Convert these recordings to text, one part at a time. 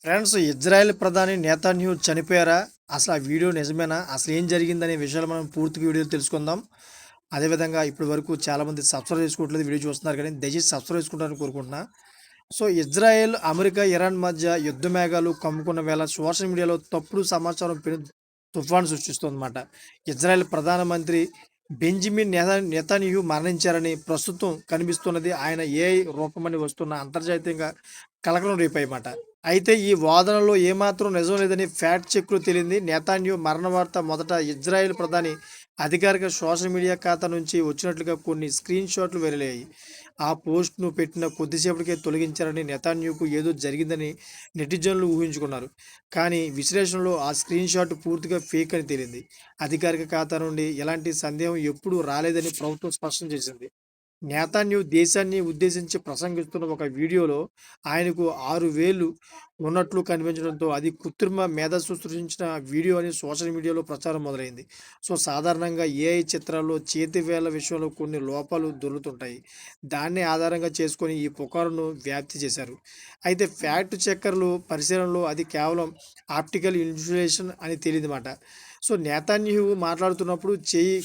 Friends, Israel ప్రధాని Netanyahu చనిపోయారా? అసలు ఆ వీడియో నిజమేనా? అసలు ఏం జరిగిందనే విషయాలు మనం పూర్తిగా వీడియోలో తెలుసుకుందాం. అదేవిధంగా ఇప్పటి వరకు చాలామంది సబ్స్క్రైబ్ చేసుకోవట్లేదు, వీడియో చూస్తున్నారు కానీ దయచేసి సబ్స్క్రైబ్ చేసుకుంటారని కోరుకుంటున్నా. సో, ఇజ్రాయెల్, అమెరికా, ఇరాన్ మధ్య యుద్ధ మేఘాలు కమ్ముకున్న వేళ సోషల్ మీడియాలో తప్పుడు సమాచారం తుఫాను సృష్టిస్తోందన్నమాట. ఇజ్రాయెల్ ప్రధానమంత్రి బెంజమిన్ నెతన్యాహు మరణించారని ప్రస్తుతం కనిపిస్తున్నది ఆయన ఏఐ రూపమని వస్తున్న అంతర్జాతీయంగా కలకలం రేపాయన్నమాట. అయితే ఈ వాదనలో ఏమాత్రం నిజం లేదని ఫ్యాక్ట్ చెక్‌లు తేలింది. నెతన్యాహు మరణ వార్త మొదట ఇజ్రాయెల్ ప్రధాని అధికారిక సోషల్ మీడియా ఖాతా నుంచి వచ్చినట్లుగా కొన్ని స్క్రీన్ షాట్లు వెల్లడయ్యాయి. ఆ పోస్ట్‌ను పెట్టిన కొద్దిసేపటికే తొలగించారని, నెతన్యాహుకు ఏదో జరిగిందని నెటిజన్లు ఊహించుకున్నారు. కానీ విశ్లేషణలో ఆ స్క్రీన్ షాట్ పూర్తిగా ఫేక్ అని తేలింది. అధికారిక ఖాతా నుండి ఎలాంటి సందేహం ఎప్పుడూ రాలేదని ప్రభుత్వం స్పష్టం చేసింది. నేతన్యాహు దేశాన్ని ఉద్దేశించి ప్రసంగిస్తున్న ఒక వీడియోలో ఆయనకు 6 వేళ్లు ఉన్నట్లు కనిపించడంతో అది కృత్రిమ మేధస్సు సృష్టించిన వీడియో అని సోషల్ మీడియాలో ప్రచారం మొదలైంది. సో, సాధారణంగా ఏఐ చిత్రాల్లో చేతి వేళ్ల విషయంలో కొన్ని లోపాలు దొర్లుతుంటాయి. దాన్ని ఆధారంగా చేసుకొని ఈ పుకారును వ్యాప్తి చేశారు. అయితే ఫ్యాక్ట్ చెక్కర్లు పరిశీలనలో అది కేవలం ఆప్టికల్ ఇన్సులేషన్ అని తేలిందన్నమాట. సో, నేతన్యాహు మాట్లాడుతున్నప్పుడు చెయ్యి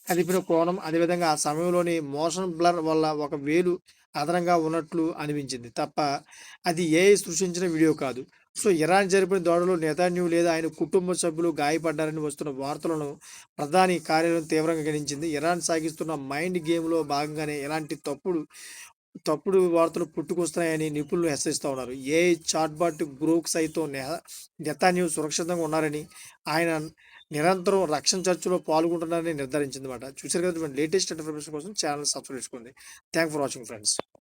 కదిపిన కోణం, అదేవిధంగా ఆ సమయంలోని మోషన్ బ్లర్ వల్ల ఒక వేలు అదనంగా ఉన్నట్లు అనిపించింది తప్ప అది ఏఐ సృష్టించిన వీడియో కాదు. సో, ఇరాన్ జరిపిన దాడిలో నెతన్యాహు లేదా ఆయన కుటుంబ సభ్యులు గాయపడ్డారని వస్తున్న వార్తలను ప్రధాని కార్యాలయం తీవ్రంగా ఖండించింది. ఇరాన్ సాగిస్తున్న మైండ్ గేమ్‌లో భాగంగానే ఇలాంటి తప్పుడు తప్పుడు వార్తలు పుట్టుకొస్తున్నాయని నిపుణులు హెచ్చరిస్తా ఉన్నారు. ఏఐ చాట్‌బాట్ గ్రోక్ సైతం నెతన్యాహు సురక్షితంగా ఉన్నారని, ఆయన నిరంతరం రక్షణ చర్చలో పాల్గొంటున్నారని నిర్ధారించిందన్నమాట. చూసారు కదా! లేటెస్ట్ ఇన్ఫర్మేషన్ కోసం ఛానెల్ సబ్స్క్రైబ్ చేసుకోండి. Thanks for watching friends.